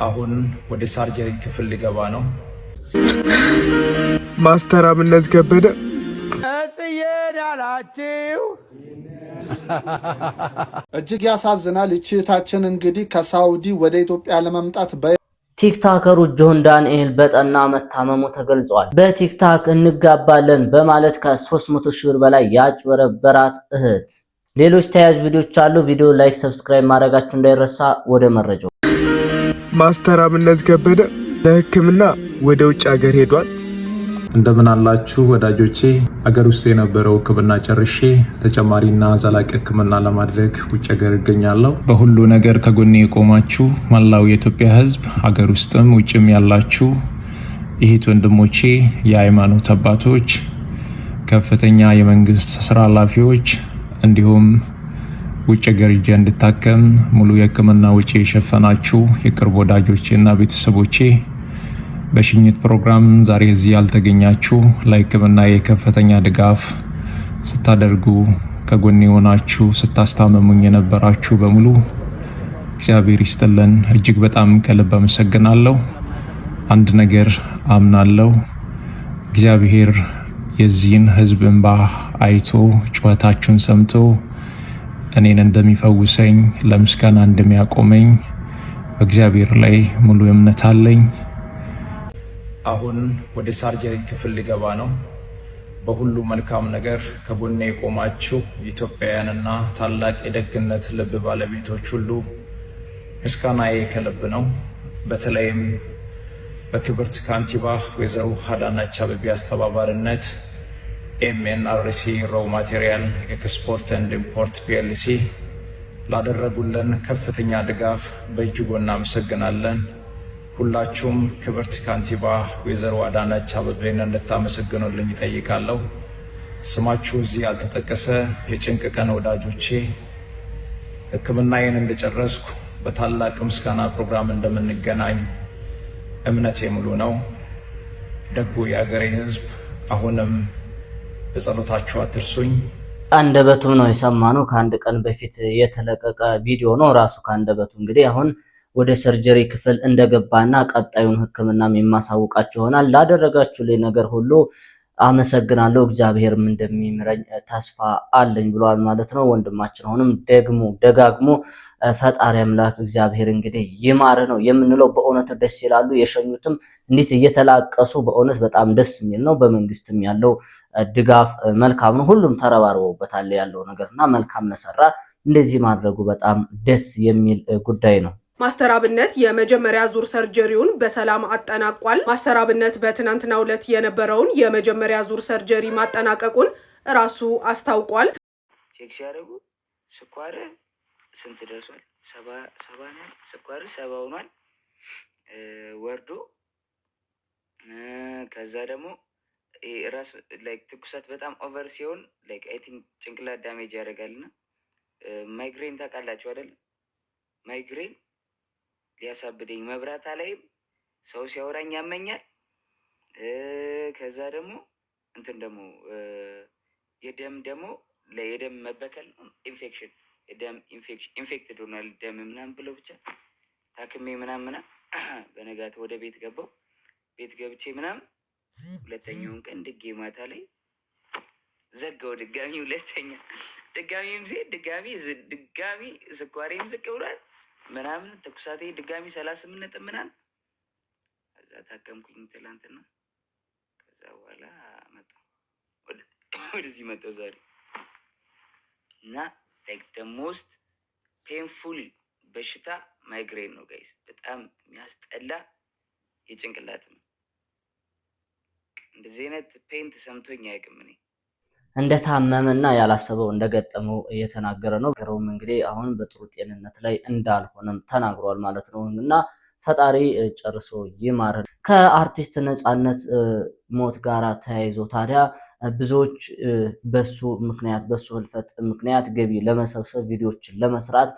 አሁን ወደ ሰርጀሪ ክፍል ሊገባ ነው። ማስተር አብነት ከበደ እጽዬን ያላችሁ እጅግ ያሳዝናል። እህታችን እንግዲህ ከሳውዲ ወደ ኢትዮጵያ ለመምጣት ቲክታከሩ ጆን ዳንኤል በጠና መታመሙ ተገልጿል። በቲክታክ እንጋባለን በማለት ከ300 ሺህ ብር በላይ ያጭበረበራት እህት። ሌሎች ተያያዥ ቪዲዮዎች አሉ። ቪዲዮ ላይክ፣ ሰብስክራይብ ማድረጋችሁ እንዳይረሳ። ወደ መረጃው። ማስተር አብነት ከበደ ለሕክምና ወደ ውጭ ሀገር ሄዷል። እንደምን አላችሁ ወዳጆቼ? አገር ውስጥ የነበረው ሕክምና ጨርሼ ተጨማሪና ዘላቂ ሕክምና ለማድረግ ውጭ ሀገር እገኛለሁ። በሁሉ ነገር ከጎኔ የቆማችሁ መላው የኢትዮጵያ ሕዝብ አገር ውስጥም ውጭም ያላችሁ እህት ወንድሞቼ፣ የሃይማኖት አባቶች፣ ከፍተኛ የመንግስት ስራ ኃላፊዎች እንዲሁም ውጭ ሀገር ሄጄ እንድታከም ሙሉ የሕክምና ወጪ የሸፈናችሁ የቅርብ ወዳጆቼና ቤተሰቦቼ በሽኝት ፕሮግራም ዛሬ እዚህ ያልተገኛችሁ ለሕክምና የከፍተኛ ድጋፍ ስታደርጉ ከጎኔ ሆናችሁ ስታስታመሙኝ የነበራችሁ በሙሉ እግዚአብሔር ይስጥልን። እጅግ በጣም ከልብ አመሰግናለሁ። አንድ ነገር አምናለሁ፣ እግዚአብሔር የዚህን ህዝብ እንባ አይቶ ጩኸታችሁን ሰምቶ እኔን እንደሚፈውሰኝ ለምስጋና እንደሚያቆመኝ በእግዚአብሔር ላይ ሙሉ እምነት አለኝ። አሁን ወደ ሰርጀሪ ክፍል ሊገባ ነው። በሁሉ መልካም ነገር ከጎኔ የቆማችሁ ኢትዮጵያውያንና ታላቅ የደግነት ልብ ባለቤቶች ሁሉ ምስጋናዬ ከልብ ነው። በተለይም በክብርት ካንቲባ ወይዘሮ አዳነች አቤቤ አስተባባሪነት ኤምኤንአርሲ ሮው ማቴሪያል ኤክስፖርት ኤንድ ኢምፖርት ፒኤልሲ ላደረጉልን ከፍተኛ ድጋፍ በእጅጉ እናመሰግናለን። ሁላችሁም ክብርት ካንቲባ ወይዘሮ አዳነች አቤቤን እንድታመሰግኑልኝ እጠይቃለሁ። ስማችሁ እዚህ ያልተጠቀሰ የጭንቅ ቀን ወዳጆቼ፣ ሕክምናዬን እንደጨረስኩ በታላቅ ምስጋና ፕሮግራም እንደምንገናኝ እምነቴ ሙሉ ነው። ደጉ የአገሬ ሕዝብ አሁንም በጸሎታችሁ አትርሱኝ። አንደበቱ ነው የሰማነው። ከአንድ ቀን በፊት የተለቀቀ ቪዲዮ ነው። ራሱ ከአንደበቱ እንግዲህ አሁን ወደ ሰርጀሪ ክፍል እንደገባና ቀጣዩን ሕክምናም የማሳውቃችሁ ይሆናል። ላደረጋችሁልኝ ነገር ሁሉ አመሰግናለሁ፣ እግዚአብሔርም እንደሚምረኝ ተስፋ አለኝ ብሏል ማለት ነው ወንድማችን። አሁንም ደጋግሞ ፈጣሪ አምላክ እግዚአብሔር እንግዲህ ይማር ነው የምንለው። በእውነት ደስ ይላሉ። የሸኙትም እንዴት እየተላቀሱ በእውነት በጣም ደስ የሚል ነው። በመንግስትም ያለው ድጋፍ መልካም ነው። ሁሉም ተረባርበውበታል ያለው ነገርና መልካም ነሰራ። እንደዚህ ማድረጉ በጣም ደስ የሚል ጉዳይ ነው። ማስተር አብነት የመጀመሪያ ዙር ሰርጀሪውን በሰላም አጠናቋል። ማስተር አብነት በትናንትናው ዕለት የነበረውን የመጀመሪያ ዙር ሰርጀሪ ማጠናቀቁን ራሱ አስታውቋል። ቼክ ሲያደርጉ ስኳር ስንት ደርሷል? 70 ነው። ስኳር 70 ሆኗል ወርዶ። ከዛ ደግሞ ራስ ላይክ ትኩሳት በጣም ኦቨር ሲሆን ላይክ አይ ቲንክ ጭንቅላት ዳሜጅ ያደርጋልና ማይግሬን ታውቃላችሁ አይደል? ማይግሬን ሊያሳብደኝ መብራት ላይም ሰው ሲያወራኝ ያመኛል። ከዛ ደግሞ እንትን ደግሞ የደም ደግሞ ለየደም መበከል ኢንፌክሽን የደም ኢንፌክትድ ሆኗል ደም ምናምን ብለው ብቻ ታክሜ ምናምን በነጋት ወደ ቤት ገባው። ቤት ገብቼ ምናምን ሁለተኛውን ቀን ድጌ ማታ ላይ ዘጋው ድጋሚ ሁለተኛ ድጋሚም ዜ ድጋሚ ስኳሬም ዝቅ ብሏል ምናምን ትኩሳቴ ድጋሚ 38 ነጥብ ምናምን። ከዛ ታከምኩኝ ትላንትና። ከዛ በኋላ መጣሁ ወደዚህ መጣሁ ዛሬ እና ላይክ the most painful በሽታ ማይግሬን ነው ጋይስ። በጣም የሚያስጠላ የጭንቅላት ነው። እንደዚህ አይነት ፔን ተሰምቶኝ አያውቅም። እኔ እንደታመመና ያላሰበው እንደገጠመው እየተናገረ ነው። ገረውም እንግዲህ አሁን በጥሩ ጤንነት ላይ እንዳልሆነም ተናግሯል ማለት ነው። እና ፈጣሪ ጨርሶ ይማር። ከአርቲስት ነፃነት ሞት ጋር ተያይዞ ታዲያ ብዙዎች በሱ ህልፈት ምክንያት ገቢ ለመሰብሰብ ቪዲዮዎችን ለመስራት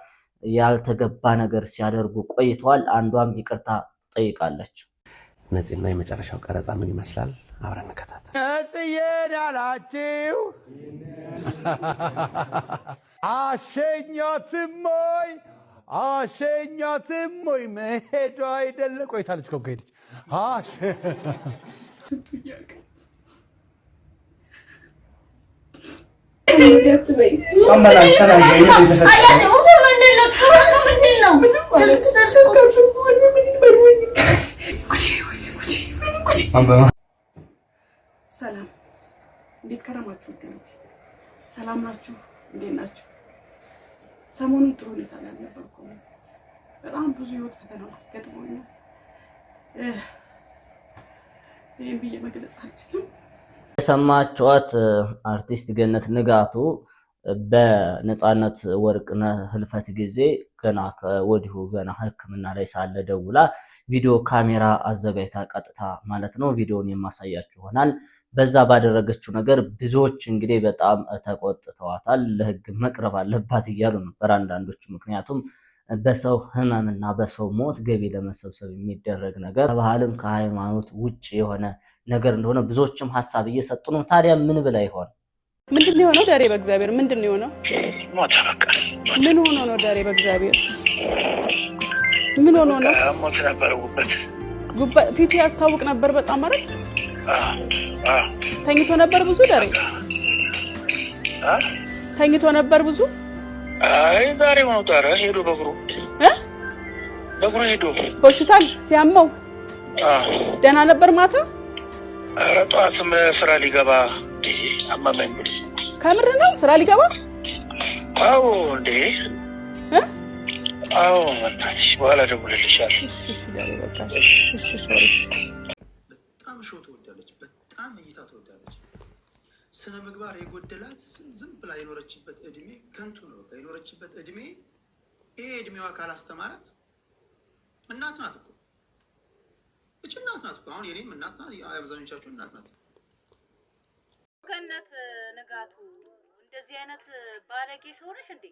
ያልተገባ ነገር ሲያደርጉ ቆይተዋል። አንዷም ይቅርታ ጠይቃለች። ነፂና የመጨረሻው ቀረጻ ምን ይመስላል? አብረን እንከታተል። ነፂዬን ያላችሁ አሸኛትም ወይ አሸኛትም ወይ መሄዷ አይደለ ቆይታለች እኮ ከሄደች ሰላም እንዴት ከረማችሁ? ሰላም ናችሁ? እንዴት ናችሁ? ሰሞኑን ጥሩ ሁኔታ ላይ አልነበርኩም። በጣም ብዙ ህይወት ፈተናዎች ገጥሞኛል። ይሄን ብዬ መግለጽ አልችልም። የሰማችኋት አርቲስት ገነት ንጋቱ በነፃነት ወርቅነህ ህልፈት ጊዜ ገና ከወዲሁ ገና ሕክምና ላይ ሳለ ደውላ ቪዲዮ ካሜራ አዘጋጅታ ቀጥታ ማለት ነው ቪዲዮውን የማሳያችሁ ይሆናል። በዛ ባደረገችው ነገር ብዙዎች እንግዲህ በጣም ተቆጥተዋታል። ለህግ መቅረብ አለባት እያሉ ነበር አንዳንዶቹ። ምክንያቱም በሰው ህመምና በሰው ሞት ገቢ ለመሰብሰብ የሚደረግ ነገር ከባህልም ከሃይማኖት ውጭ የሆነ ነገር እንደሆነ ብዙዎችም ሀሳብ እየሰጡ ነው። ታዲያ ምን ብላ ይሆን? ምንድነው የሆነው? ዳሬ በእግዚአብሔር ምንድነው የሆነው? ሞት በቃ ምን ሆኖ ነው? ዳሬ በእግዚአብሔር ምን ሆኖ ነው? ሞት ነበር ጉበት ፊቱ ያስታውቅ ነበር በጣም ማለት ተኝቶ ነበር ብዙ ዳሬ ተኝቶ ነበር ብዙ አይ ዛሬ ማውጣራ ሄዶ በእግሩ ሄዶ ሆስፒታል ሲያመው ደህና ነበር ማታ። ኧረ ጠዋትም ስራ ሊገባ አመመኝ። ከምር ነው ስራ ሊገባ? አዎ እንዴ አዎ መጣሽ በኋላ ደውልልሻለሁ። እሺ ዳሬ በቃ እሺ ሶሪ። በጣም ሾት ወዳለች፣ በጣም እይታ ትወዳለች። ስነ ምግባር የጎደላት ዝም ብላ የኖረችበት እድሜ ከንቱ ነው። በቃ የኖረችበት እድሜ ይሄ እድሜዋ ካላስተማራት እናት ናት እኮ እቺ እናት ናት እኮ። አሁን የኔም እናት ናት፣ አብዛኞቻችሁ እናት ናት። ገነት ንጋቱ እንደዚህ አይነት ባለጌ ሰው ነሽ እንዴ?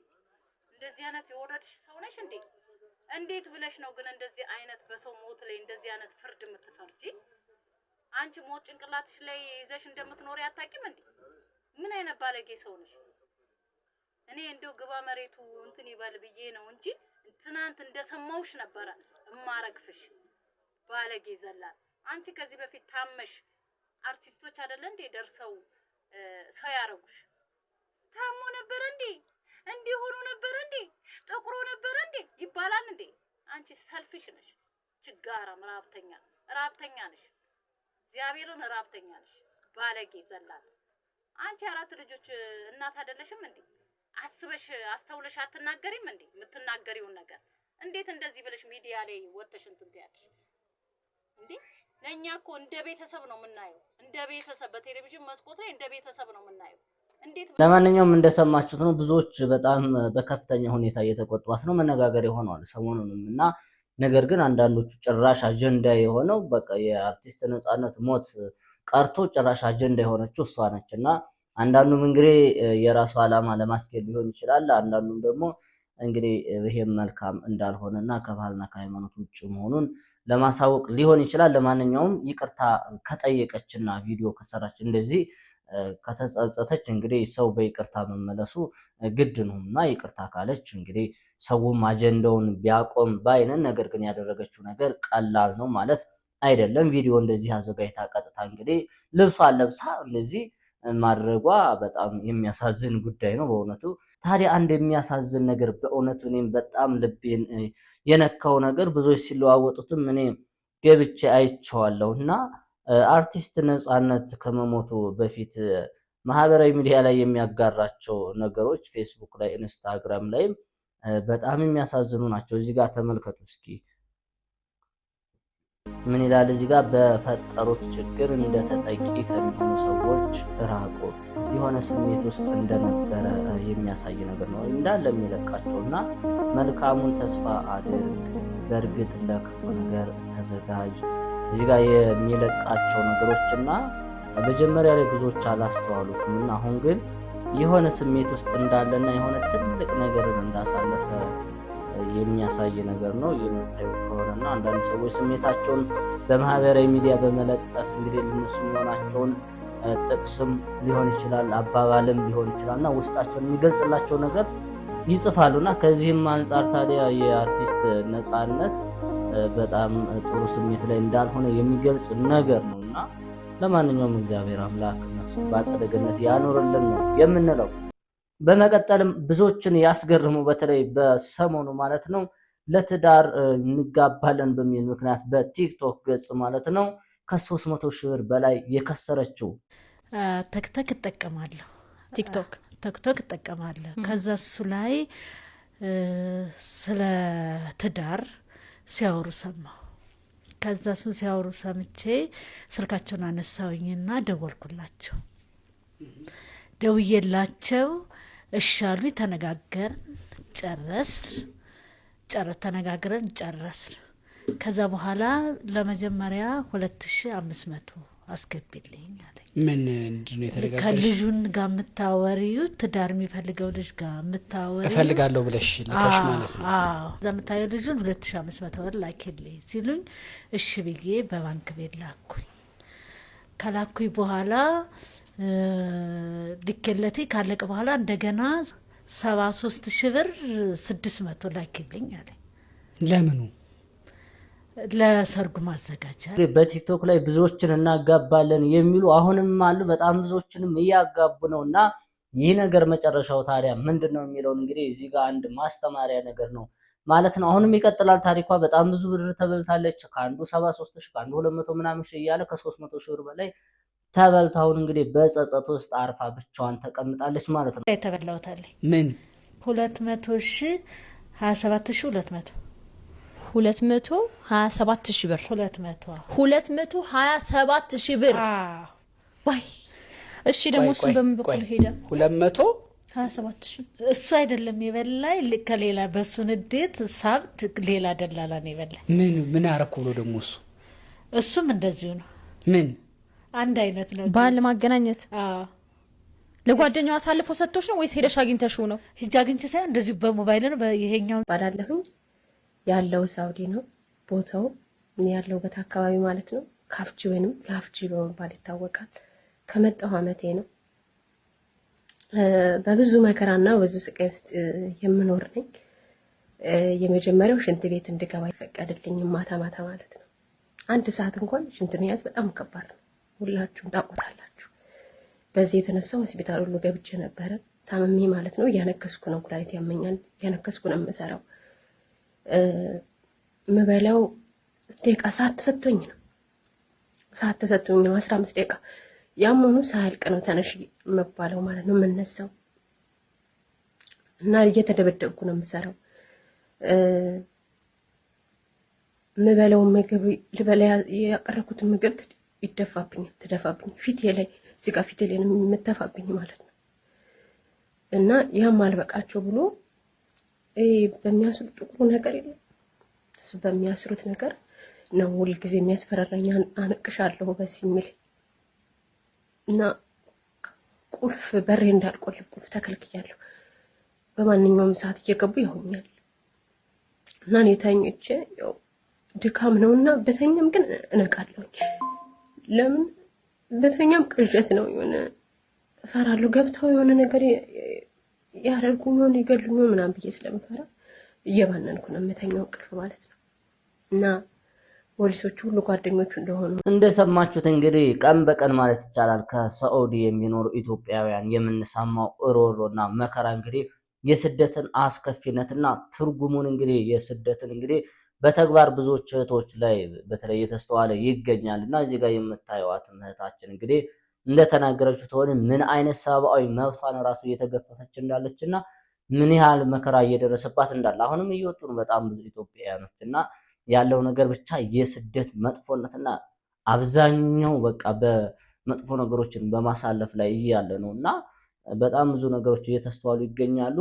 እንደዚህ አይነት የወረድሽ ሰው ነሽ እንዴ? እንዴት ብለሽ ነው ግን እንደዚህ አይነት በሰው ሞት ላይ እንደዚህ አይነት ፍርድ የምትፈርጂ? አንቺ ሞት ጭንቅላትሽ ላይ ይዘሽ እንደምትኖር ያታቂም እንዴ? ምን አይነት ባለጌ ሰው ነሽ? እኔ እንደው ግባ መሬቱ እንትን ይበል ብዬ ነው እንጂ ትናንት እንደሰማውሽ ነበረ እማረግፍሽ ባለጌ ዘላል። አንቺ ከዚህ በፊት ታመሽ አርቲስቶች አይደለ እንዴ ደርሰው ሰው ያረጉሽ? ታሞ ነበር እንዴ? እንዴ ሆኖ ነበር እንዴ? ጥቁሮ ነበር እንዴ ይባላል እንዴ? አንቺ ሰልፊሽ ነሽ፣ ችጋራም ራብተኛ ነሽ። እግዚአብሔርን ራብተኛ ነሽ፣ ባለጌ ዘላል። አንቺ አራት ልጆች እናት አይደለሽም እንዴ? አስበሽ አስተውለሽ አትናገሪም እንዴ? የምትናገሪውን ነገር እንዴት እንደዚህ ብለሽ ሚዲያ ላይ ወጥተሽ እንትን ትያለሽ እንዴ? ለኛ እኮ እንደ ቤተሰብ ነው የምናየው፣ እንደ ቤተሰብ በቴሌቪዥን መስኮት ላይ እንደ ቤተሰብ ነው የምናየው። ለማንኛውም እንደሰማችሁት ነው። ብዙዎች በጣም በከፍተኛ ሁኔታ እየተቆጧት ነው፣ መነጋገር ሆነዋል ሰሞኑንም እና ነገር ግን አንዳንዶቹ ጭራሽ አጀንዳ የሆነው በቃ የአርቲስት ነፃነት ሞት ቀርቶ ጭራሽ አጀንዳ የሆነችው እሷ ነች እና አንዳንዱም እንግዲህ የራሱ ዓላማ ለማስኬድ ሊሆን ይችላል። አንዳንዱም ደግሞ እንግዲህ ይሄም መልካም እንዳልሆነና ከባህልና ከሃይማኖት ውጭ መሆኑን ለማሳወቅ ሊሆን ይችላል። ለማንኛውም ይቅርታ ከጠየቀችና ቪዲዮ ከሰራች እንደዚህ ከተጸጸተች እንግዲህ ሰው በይቅርታ መመለሱ ግድ ነውና ይቅርታ ካለች እንግዲህ ሰውም አጀንዳውን ቢያቆም ባይነን። ነገር ግን ያደረገችው ነገር ቀላል ነው ማለት አይደለም። ቪዲዮ እንደዚህ አዘጋጅታ ቀጥታ እንግዲህ ልብሷን ለብሳ እንደዚህ ማድረጓ በጣም የሚያሳዝን ጉዳይ ነው በእውነቱ። ታዲያ አንድ የሚያሳዝን ነገር በእውነቱ እኔም በጣም ልቤን የነካው ነገር ብዙዎች ሲለዋወጡትም እኔ ገብቼ አይቼዋለሁና አርቲስት ነፃነት ከመሞቱ በፊት ማህበራዊ ሚዲያ ላይ የሚያጋራቸው ነገሮች ፌስቡክ ላይ ኢንስታግራም ላይ በጣም የሚያሳዝኑ ናቸው። እዚህ ጋር ተመልከቱ እስኪ ምን ይላል እዚህ ጋር? በፈጠሩት ችግር እንደተጠቂ ከሚሆኑ ሰዎች ራቁ። የሆነ ስሜት ውስጥ እንደነበረ የሚያሳይ ነገር ነው እንዳለ የሚለቃቸውና መልካሙን ተስፋ አድርግ፣ በእርግጥ ለክፉ ነገር ተዘጋጅ። እዚህ ጋር የሚለቃቸው ነገሮችና መጀመሪያ ላይ ብዙዎች አላስተዋሉትም እና አሁን ግን የሆነ ስሜት ውስጥ እንዳለና የሆነ ትልቅ ነገርን እንዳሳለፈ የሚያሳይ ነገር ነው የምታዩት ከሆነና አንዳንድ ሰዎች ስሜታቸውን በማህበራዊ ሚዲያ በመለጠፍ እንግዲህ ለነሱ የሚሆናቸውን ጥቅስም ሊሆን ይችላል አባባልም ሊሆን ይችላልና ውስጣቸውን የሚገልጽላቸው ነገር ይጽፋሉና ከዚህም አንፃር ታዲያ የአርቲስት ነፃነት በጣም ጥሩ ስሜት ላይ እንዳልሆነ የሚገልጽ ነገር ነውና ለማንኛውም እግዚአብሔር አምላክ እነሱ በአጸደ ገነት ያኖርልን ነው የምንለው። በመቀጠልም ብዙዎችን ያስገርሙ በተለይ በሰሞኑ ማለት ነው ለትዳር እንጋባለን በሚል ምክንያት በቲክቶክ ገጽ ማለት ነው ከ300 ሺህ ብር በላይ የከሰረችው ቲክቶክ እጠቀማለሁ ቲክቶክ እጠቀማለሁ። ከዛ እሱ ላይ ስለ ትዳር ሲያወሩ ሰማሁ። ከዛ እሱን ሲያወሩ ሰምቼ ስልካቸውን አነሳውኝና ደወልኩላቸው። ደውዬላቸው እሻሉ ተነጋገርን፣ ተነጋግረን ጨረስን። ከዛ በኋላ ለመጀመሪያ 2500 አስገቢልኝ አለኝ። ምን እንደሆነ የተረጋጋሽ ከልጁን ጋር የምታወሪው ትዳር የሚፈልገው ልጅ ጋር የምታወሪው እፈልጋለሁ ብለሽ ልከሽ ማለት ነው? አዎ ዘምታየው ልጁን 2500 ብር ላኪልኝ ሲሉኝ እሺ ብዬ በባንክ ቤት ላኩኝ። ከላኩኝ በኋላ ልኬለቴ ካለቀ በኋላ እንደገና 73 ሺህ ብር 600 ላኪልኝ አለኝ። ለምኑ? ለሰርጉ ማዘጋጃ። በቲክቶክ ላይ ብዙዎችን እናጋባለን የሚሉ አሁንም አሉ። በጣም ብዙዎችንም እያጋቡ ነውና ይህ ነገር መጨረሻው ታዲያ ምንድነው የሚለውን እንግዲህ እዚህ ጋር አንድ ማስተማሪያ ነገር ነው ማለት ነው። አሁንም ይቀጥላል ታሪኳ። በጣም ብዙ ብር ተበልታለች። ከአንዱ 73 ሺህ ከአንዱ 200 ምናምን ሺህ እያለ ከ300 ሺህ ብር በላይ ተበልታውን እንግዲህ በጸጸት ውስጥ አርፋ ብቻዋን ተቀምጣለች ማለት ነው። ተበላውታለች። ምን 200 ሺህ 27 ሺህ 200 227 ሺህ ብር 227 ሺህ ብር ወይ እሺ ደግሞ እሱ በምን በኩል ሄደ? 227 ሺህ እሱ አይደለም የበላይ ከሌላ በሱ ንዴት ሳብድ ሌላ ደላላ ነው የበላይ። ምን አረኩ ብሎ ደግሞ እሱም እንደዚሁ ነው። ምን አንድ አይነት ነው። ባል ማገናኘት ለጓደኛው አሳልፎ ሰጥቶሽ ነው ወይስ ሄደሽ አግኝተሽው ነው? ሂጅ አግኝቼ ሳይሆን እንደዚሁ በሞባይል ነው። በይሄኛው ባላለሁ ያለው ሳውዲ ነው ቦታው ያለውበት አካባቢ ማለት ነው። ካፍጂ ወይንም ካፍጂ በመባል ይታወቃል። ከመጣሁ አመቴ ነው። በብዙ መከራና ብዙ ስቃይ ውስጥ የምኖር ነኝ። የመጀመሪያው ሽንት ቤት እንድገባ ይፈቀድልኝ ማታ ማታ ማለት ነው። አንድ ሰዓት እንኳን ሽንት መያዝ በጣም ከባድ ነው። ሁላችሁም ታውቁታላችሁ። በዚህ የተነሳ ሆስፒታል ሁሉ ገብቼ ነበረ። ታመሜ ማለት ነው። እያነከስኩ ነው፣ ኩላሊት ያመኛል። እያነከስኩ ነው የምሰራው። ምበላው ደቂቃ ሰዓት ተሰጥቶኝ ነው 15 ደቂቃ ያመኑ ሳያልቅ ነው ተነሽ መባለው ማለት ነው የምነሳው። እና እየተደበደብኩ ነው የምሰራው። ምበላው ምግብ ልበላ ያቀረብኩትን ምግብ ትደፋብኝ ፊቴ ላይ እዚህ ጋር ፊቴ ላይ ነው የምትተፋብኝ ማለት ነው። እና ያም አልበቃቸው ብሎ በሚያስሩት ጥቁሩ ነገር የለም እሱ በሚያስሩት ነገር ነው ሁልጊዜ የሚያስፈራራኝ። አንቅሻለሁ በዚህ የሚል እና ቁልፍ በሬ እንዳልቆልፍ ቁልፍ ተከልክያለሁ። በማንኛውም ሰዓት እየገቡ ያውኛል። እና እኔ ተኝቼ ያው ድካም ነውና በተኛም ግን እነቃለሁ። ለምን በተኛም ቅዠት ነው የሆነ እፈራለሁ። ገብተው የሆነ ነገር ያደርጉኝ ሆነ ይገሉኝ ምናምን ብዬ ስለምፈራ እየባነንኩ ነው የምተኛው ቅልፍ ማለት ነው። እና ፖሊሶቹ ሁሉ ጓደኞቹ እንደሆኑ እንደሰማችሁት እንግዲህ ቀን በቀን ማለት ይቻላል ከሳዑዲ የሚኖሩ ኢትዮጵያውያን የምንሰማው ሮሮና መከራ እንግዲህ የስደትን አስከፊነትና ትርጉሙን እንግዲህ የስደትን እንግዲህ በተግባር ብዙዎች እህቶች ላይ በተለይ የተስተዋለ ይገኛልና እዚህ ጋር የምታዩት እህታችን እንግዲህ እንደተናገረችው ተሆነ ምን አይነት ሰብአዊ መብቷን ራሱ እየተገፈፈች እንዳለችና ምን ያህል መከራ እየደረሰባት እንዳለ አሁንም እየወጡ ነው በጣም ብዙ ኢትዮጵያውያኖችና ያለው ነገር ብቻ የስደት መጥፎነትና አብዛኛው በቃ በመጥፎ ነገሮችን በማሳለፍ ላይ እያለ ነውና በጣም ብዙ ነገሮች እየተስተዋሉ ይገኛሉ።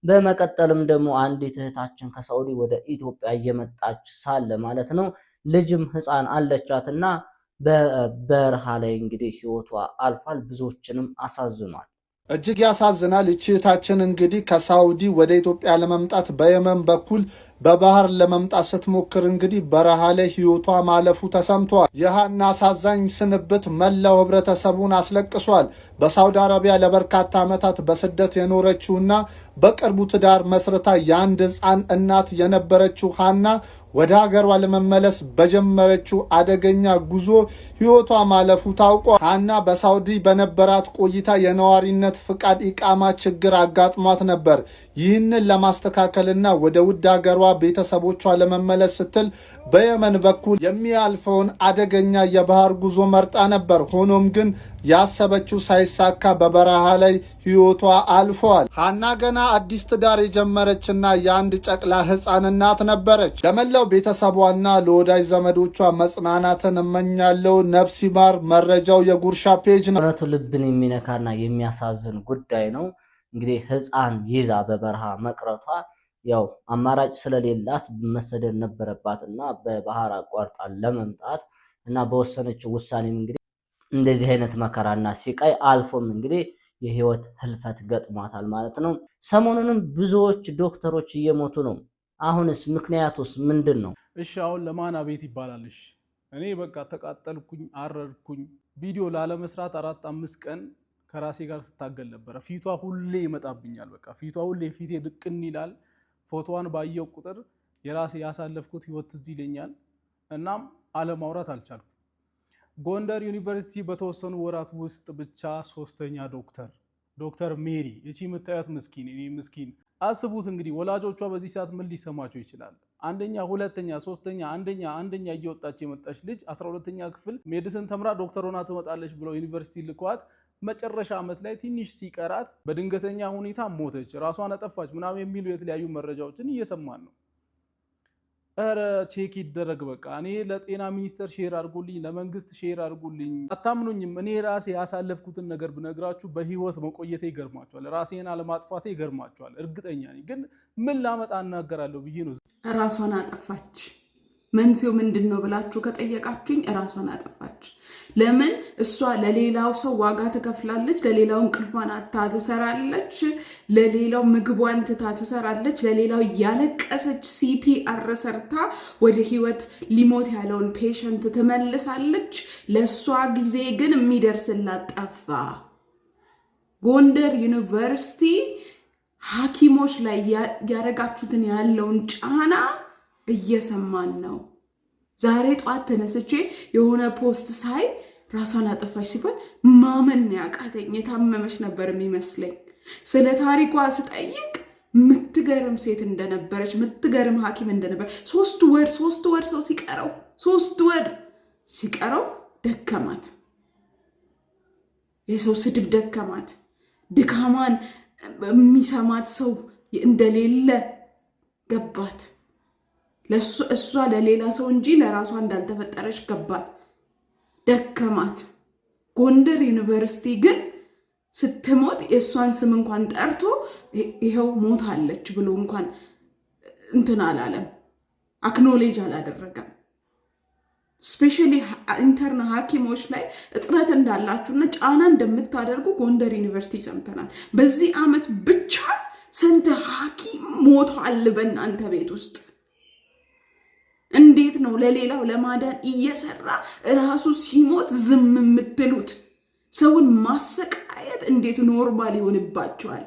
በመቀጠልም ደግሞ አንዲት እህታችን ከሳዑዲ ወደ ኢትዮጵያ እየመጣች ሳለ ማለት ነው ልጅም ህፃን አለቻትና በበረሃ ላይ እንግዲህ ህይወቷ አልፏል። ብዙዎችንም አሳዝኗል። እጅግ ያሳዝናል። እህታችን እንግዲህ ከሳዑዲ ወደ ኢትዮጵያ ለመምጣት በየመን በኩል በባህር ለመምጣት ስትሞክር እንግዲህ በረሃ ላይ ህይወቷ ማለፉ ተሰምቷል። የሃና አሳዛኝ ስንብት መላው ህብረተሰቡን አስለቅሷል። በሳውዲ አረቢያ ለበርካታ ዓመታት በስደት የኖረችውና በቅርቡ ትዳር መስርታ የአንድ ህፃን እናት የነበረችው ሃና ወደ ሀገሯ ለመመለስ በጀመረችው አደገኛ ጉዞ ህይወቷ ማለፉ ታውቋል። ሃና በሳውዲ በነበራት ቆይታ የነዋሪነት ፍቃድ ኢቃማ ችግር አጋጥሟት ነበር። ይህንን ለማስተካከልና ወደ ውድ ሀገሯ ቤተሰቦቿ ለመመለስ ስትል በየመን በኩል የሚያልፈውን አደገኛ የባህር ጉዞ መርጣ ነበር። ሆኖም ግን ያሰበችው ሳይሳካ በበረሃ ላይ ህይወቷ አልፏል። ሃና ገና አዲስ ትዳር የጀመረችና የአንድ ጨቅላ ህፃን እናት ነበረች። ለመላው ቤተሰቧና ለወዳጅ ዘመዶቿ መጽናናትን እመኛለሁ። ነፍስ ይማር። መረጃው የጉርሻ ፔጅ ነው። እውነቱ ልብን የሚነካና የሚያሳዝን ጉዳይ ነው። እንግዲህ ህፃን ይዛ በበረሃ መቅረቷ ያው አማራጭ ስለሌላት መሰደድ ነበረባትና በባህር አቋርጣ ለመምጣት እና በወሰነችው ውሳኔም እንግዲህ እንደዚህ አይነት መከራና ሲቃይ አልፎም እንግዲህ የህይወት ህልፈት ገጥሟታል ማለት ነው። ሰሞኑንም ብዙዎች ዶክተሮች እየሞቱ ነው። አሁንስ ምክንያቱስ ምንድን ነው? እሺ አሁን ለማን አቤት ይባላልሽ? እኔ በቃ ተቃጠልኩኝ፣ አረርኩኝ። ቪዲዮ ላለመስራት 4-5 ቀን ከራሴ ጋር ስታገል ነበረ። ፊቷ ሁሌ ይመጣብኛል። በቃ ፊቷ ሁሌ ፊቴ ድቅን ይላል። ፎቶዋን ባየው ቁጥር የራሴ ያሳለፍኩት ህይወት ትዝ ይለኛል። እናም አለማውራት አልቻልኩም። ጎንደር ዩኒቨርሲቲ በተወሰኑ ወራት ውስጥ ብቻ 3ኛ ዶክተር ሜሪ እቺ የምታዩት ምስኪን እኔ ምስኪን አስቡት እንግዲህ ወላጆቿ በዚህ ሰዓት ምን ሊሰማቸው ይችላል? አንደኛ፣ ሁለተኛ፣ ሶስተኛ፣ አንደኛ እየወጣች የመጣች ልጅ 12ኛ ክፍል ሜዲሲን ተምራ ዶክተር ሆና ትመጣለች ብለው ዩኒቨርሲቲ ልኳት መጨረሻ ዓመት ላይ ትንሽ ሲቀራት በድንገተኛ ሁኔታ ሞተች፣ ራሷን አጠፋች ምናምን የሚሉ የተለያዩ መረጃዎችን እየሰማን ነው። ኧረ ቼክ ይደረግ በቃ። እኔ ለጤና ሚኒስቴር ሼር አድርጉልኝ፣ ለመንግስት ሼር አድርጉልኝ። አታምኑኝም? እኔ ራሴ ያሳለፍኩትን ነገር ብነግራችሁ በህይወት መቆየቴ ይገርማችኋል። ራሴን አለማጥፋቴ ይገርማችኋል። እርግጠኛ ነኝ። ግን ምን ላመጣ እናገራለሁ ብዬ ነው። ራሷን አጠፋች። መንስኤው ምንድን ነው ብላችሁ ከጠየቃችሁኝ ራሷን አጠፋች። ለምን? እሷ ለሌላው ሰው ዋጋ ትከፍላለች፣ ለሌላው እንቅልፏን አታ ትሰራለች፣ ለሌላው ምግቧን ትታ ትሰራለች፣ ለሌላው ያለቀሰች ሲፒአር ሰርታ ወደ ህይወት ሊሞት ያለውን ፔሸንት ትመልሳለች። ለእሷ ጊዜ ግን የሚደርስላት ጠፋ። ጎንደር ዩኒቨርሲቲ ሐኪሞች ላይ ያረጋችሁትን ያለውን ጫና እየሰማን ነው። ዛሬ ጧት ተነስቼ የሆነ ፖስት ሳይ ራሷን አጠፋች ሲባል ማመን ያቃተኝ። የታመመች ነበር የሚመስለኝ። ስለ ታሪኳ ስጠይቅ ምትገርም ሴት እንደነበረች፣ ምትገርም ሐኪም እንደነበረ 3 ወር ሰው ሲቀረው 3 ወር ሲቀረው ደከማት። የሰው ስድብ ደከማት። ድካማን የሚሰማት ሰው እንደሌለ ገባት። እሷ ለሌላ ሰው እንጂ ለራሷ እንዳልተፈጠረች ገባት። ደከማት። ጎንደር ዩኒቨርሲቲ ግን ስትሞት የእሷን ስም እንኳን ጠርቶ ይኸው ሞታለች ብሎ እንኳን እንትን አላለም፣ አክኖሌጅ አላደረገም። ስፔሻሊ ኢንተርን ሐኪሞች ላይ እጥረት እንዳላችሁና ጫና እንደምታደርጉ ጎንደር ዩኒቨርሲቲ ሰምተናል። በዚህ ዓመት ብቻ ስንት ሐኪም ሞቷል በእናንተ ቤት ውስጥ? እንዴት ነው ለሌላው ለማዳን እየሰራ ራሱ ሲሞት ዝም የምትሉት? ሰውን ማሰቃየት እንዴት ኖርማል ይሆንባቸዋል?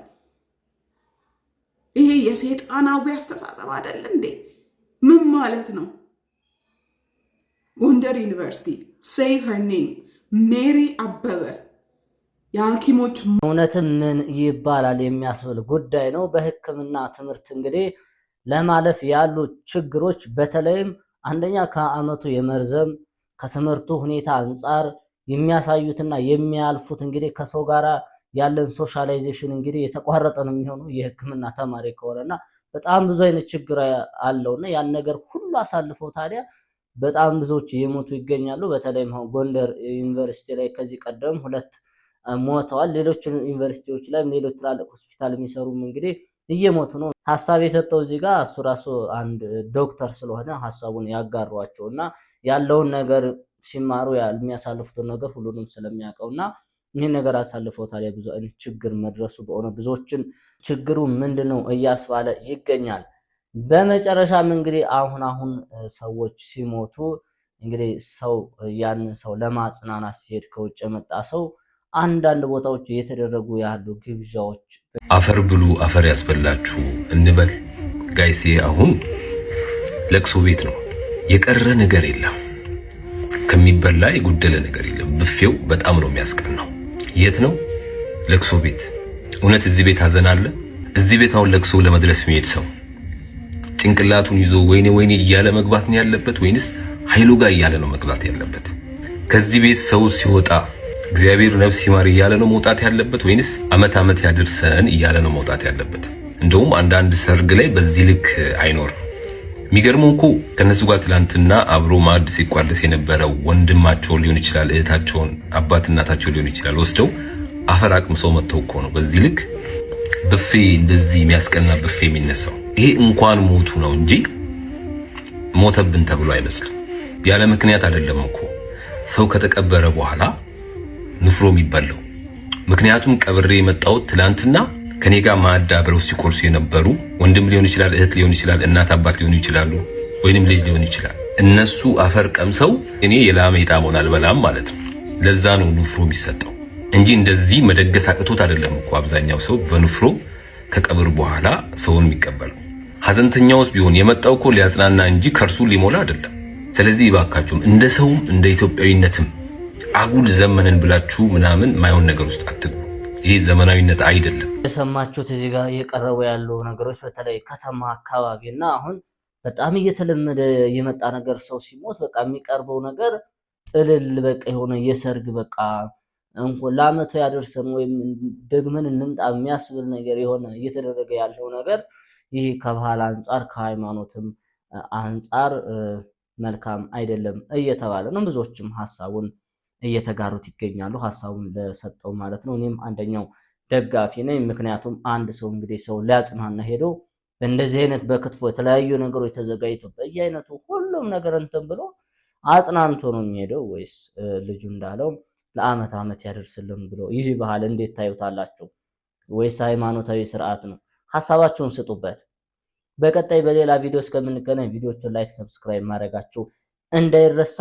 ይሄ የሰይጣናዊ አስተሳሰብ አይደል እንዴ? ምን ማለት ነው? ጎንደር ዩኒቨርሲቲ say her name ሜሪ አበበ የሐኪሞች እውነትም ምን ይባላል የሚያስብል ጉዳይ ነው። በሕክምና ትምህርት እንግዲህ ለማለፍ ያሉ ችግሮች በተለይም አንደኛ ከዓመቱ የመርዘም ከትምህርቱ ሁኔታ አንጻር የሚያሳዩትና የሚያልፉት እንግዲህ ከሰው ጋር ያለን ሶሻላይዜሽን እንግዲህ የተቋረጠ ነው የሚሆነው የሕክምና ተማሪ ከሆነና በጣም ብዙ አይነት ችግር አለውና ያን ነገር ሁሉ አሳልፈው ታዲያ በጣም ብዙዎች እየሞቱ ይገኛሉ። በተለይም ጎንደር ዩኒቨርሲቲ ላይ ከዚህ ቀደም 2 ሞተዋል። ሌሎች ዩኒቨርሲቲዎች ላይ ሌሎች ትላልቅ ሆስፒታል የሚሰሩም እንግዲህ እየሞቱ ነው። ሐሳብ የሰጠው እዚህ ጋር እሱ ራሱ አንድ ዶክተር ስለሆነ ሐሳቡን ያጋሯቸውና ያለውን ነገር ሲማሩ የሚያሳልፉትን ነገር ሁሉንም ስለሚያውቀውና ይህን ነገር አሳልፈው ታዲያ ብዙ አይነት ችግር መድረሱ በሆነ ብዙዎችን ችግሩ ምንድነው እያስባለ ይገኛል። በመጨረሻም እንግዲህ አሁን ሰዎች ሲሞቱ እንግዲህ ሰው ያን ሰው ለማጽናናት ሲሄድ ከውጭ የመጣ ሰው አንዳንድ ቦታዎች እየተደረጉ ያሉ ግብዣዎች አፈር ብሉ አፈር ያስበላችሁ እንበል ጋይሴ። አሁን ለቅሶ ቤት ነው፣ የቀረ ነገር የለም፣ ከሚበላ የጎደለ ነገር የለም። ብፌው በጣም ነው የሚያስቀናው። የት ነው? ለቅሶ ቤት። እውነት እዚህ ቤት ሀዘን አለ? እዚህ ቤት አሁን ለቅሶ ለመድረስ የሚሄድ ሰው ጭንቅላቱን ይዞ ወይኔ ወይኔ እያለ መግባት ነው ያለበት ወይንስ ኃይሉ ጋር እያለ ነው መግባት ያለበት? ከዚህ ቤት ሰው ሲወጣ እግዚአብሔር ነፍስ ይማር እያለ ነው መውጣት ያለበት ወይንስ አመት አመት ያድርሰን እያለ ነው መውጣት ያለበት? እንደውም አንዳንድ ሰርግ ላይ በዚህ ልክ አይኖርም። የሚገርመው እኮ ከነሱ ጋር ትላንትና አብሮ ማዕድ ሲቋደስ የነበረው ወንድማቸው ሊሆን ይችላል፣ እህታቸውን፣ አባት እናታቸው ሊሆን ይችላል፣ ወስደው አፈር አቅምሰው መተው እኮ ነው በዚህ ልክ ብፌ እንደዚህ የሚያስቀና ብፌ የሚነሳው። ይሄ እንኳን ሞቱ ነው እንጂ ሞተብን ተብሎ አይመስልም። ያለ ምክንያት አይደለም እኮ ሰው ከተቀበረ በኋላ ንፍሮ የሚበላው። ምክንያቱም ቀብሬ የመጣሁት ትላንትና ከኔ ጋር ማዕድ አብረው ሲቆርሱ የነበሩ ወንድም ሊሆን ይችላል፣ እህት ሊሆን ይችላል፣ እናት አባት ሊሆኑ ይችላሉ፣ ወይንም ልጅ ሊሆን ይችላል። እነሱ አፈር ቀምሰው እኔ የላመ የጣመውን አልበላም ማለት ነው። ለዛ ነው ንፍሮ የሚሰጠው እንጂ እንደዚህ መደገስ አቅቶት አይደለም እኮ አብዛኛው ሰው በንፍሮ ከቀብር በኋላ ሰውን የሚቀበለው። ሀዘንተኛውስ ቢሆን የመጣው እኮ ሊያጽናና እንጂ ከርሱ ሊሞላ አይደለም። ስለዚህ ይባካችሁም እንደ ሰውም እንደ ኢትዮጵያዊነትም አጉል ዘመንን ብላችሁ ምናምን ማይሆን ነገር ውስጥ አትግቡ። ይሄ ዘመናዊነት አይደለም። የሰማችሁት እዚህ ጋር እየቀረቡ ያሉ ነገሮች በተለይ ከተማ አካባቢና አሁን በጣም እየተለመደ የመጣ ነገር፣ ሰው ሲሞት በቃ የሚቀርበው ነገር እልል በቃ የሆነ የሰርግ በቃ እንኳን ለአመቱ ያደርሰን ወይም ደግመን እንምጣ የሚያስብል ነገር የሆነ እየተደረገ ያለው ነገር ይህ ከባህል አንጻር ከሃይማኖትም አንጻር መልካም አይደለም እየተባለ ነው። ብዙዎችም ሀሳቡን እየተጋሩት ይገኛሉ። ሀሳቡን ለሰጠው ማለት ነው። እኔም አንደኛው ደጋፊ ነኝ። ምክንያቱም አንድ ሰው እንግዲህ ሰው ሊያጽናና ሄዶ እንደዚህ አይነት በክትፎ የተለያዩ ነገሮች ተዘጋጅቶ በየአይነቱ ሁሉም ነገር እንትን ብሎ አጽናንቶ ነው የሚሄደው ወይስ ልጁ እንዳለው ለአመት አመት ያደርስልን ብሎ? ይህ ባህል እንዴት ታዩታላችሁ? ወይስ ሃይማኖታዊ ስርዓት ነው? ሐሳባችሁን ስጡበት። በቀጣይ በሌላ ቪዲዮ እስከምንገናኝ ቪዲዮቹን ላይክ፣ ሰብስክራይብ ማድረጋችሁ እንዳይረሳ።